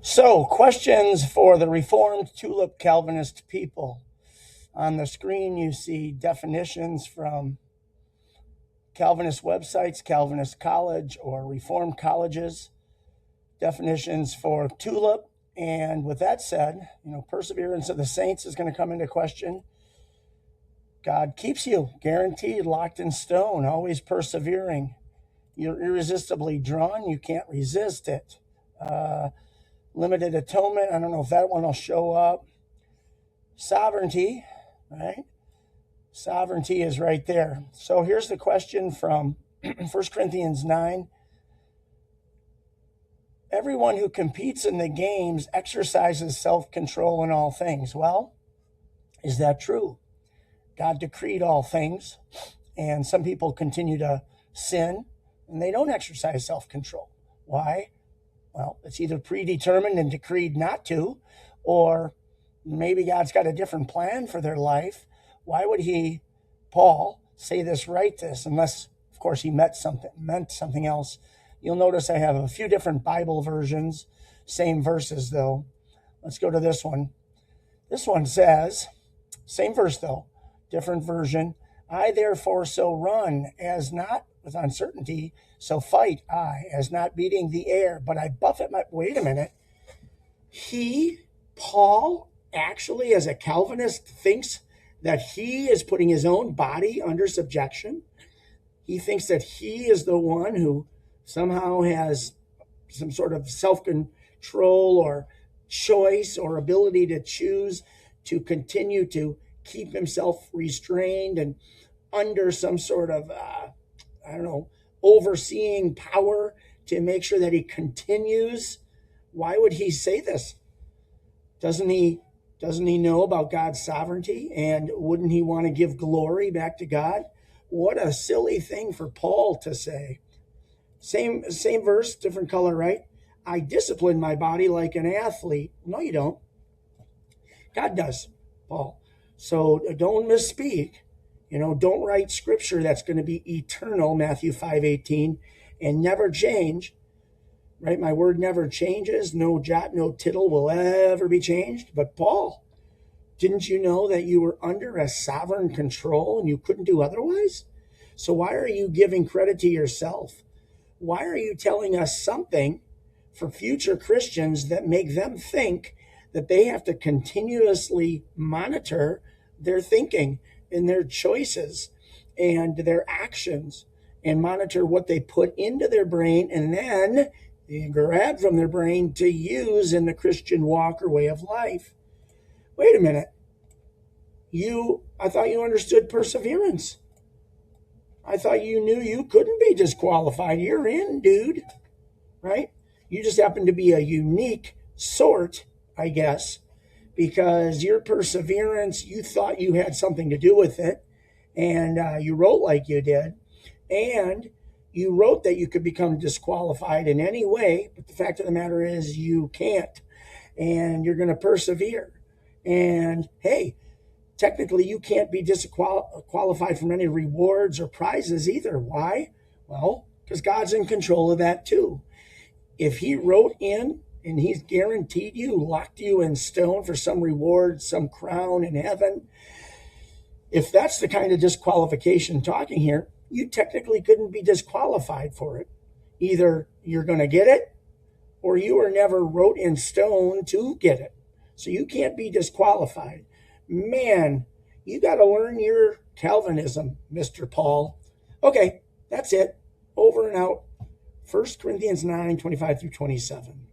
So, questions for the Reformed TULIP Calvinist people. On the screen, you see definitions from Calvinist websites, Calvinist college, or Reformed colleges, definitions for TULIP. And with that said, perseverance of the saints is going to come into question. God keeps you guaranteed, locked in stone, always persevering. You're irresistibly drawn. You can't resist it. Limited atonement. I don't know if that one will show up. Sovereignty, right? Sovereignty is right there. So here's the question from 1 Corinthians 9. Everyone who competes in the games exercises self-control in all things. Well, is that true? God decreed all things, and some people continue to sin, and they don't exercise self-control. Why? Well, it's either predetermined and decreed not to, or maybe God's got a different plan for their life. Why would Paul, say this, write this, unless, of course, he meant something else? You'll notice I have a few different Bible versions, same verses, though. Let's go to this one. This one says, same verse, though, different version. I therefore so run, as not with uncertainty, so fight I, as not beating the air, but I buffet my... Wait a minute. Paul, actually, as a Calvinist, thinks that he is putting his own body under subjection. He thinks that he is the one who somehow has some sort of self-control or choice or ability to choose to continue to keep himself restrained and under some sort of, overseeing power to make sure that he continues. Why would he say this? Doesn't he know about God's sovereignty? And wouldn't he want to give glory back to God? What a silly thing for Paul to say. Same verse, different color, right? I discipline my body like an athlete. No, you don't. God does, Paul. So don't misspeak. Don't write scripture that's going to be eternal, Matthew 5:18, and never change. Right? My word never changes. No jot, no tittle will ever be changed. But Paul, didn't you know that you were under a sovereign control and you couldn't do otherwise? So why are you giving credit to yourself? Why are you telling us something for future Christians that make them think that they have to continuously monitor their thinking and their choices and their actions and monitor what they put into their brain and then grab from their brain to use in the Christian walk or way of life? Wait a minute. I thought you understood perseverance. I thought you knew you couldn't be disqualified. You're in, dude. Right? You just happen to be a unique sort, I guess, because your perseverance, you thought you had something to do with it, and you wrote like you did, and you wrote that you could become disqualified in any way, but the fact of the matter is you can't, and you're going to persevere. And hey, technically you can't be disqualified from any rewards or prizes either. Why? Well, because God's in control of that too. If he wrote in and he's guaranteed you, locked you in stone for some reward, some crown in heaven, if that's the kind of disqualification talking here, you technically couldn't be disqualified for it. Either you're going to get it or you were never wrote in stone to get it. So you can't be disqualified. Man, you got to learn your Calvinism, Mr. Paul. Okay, that's it. Over and out. 1 Corinthians 9:25 through 27.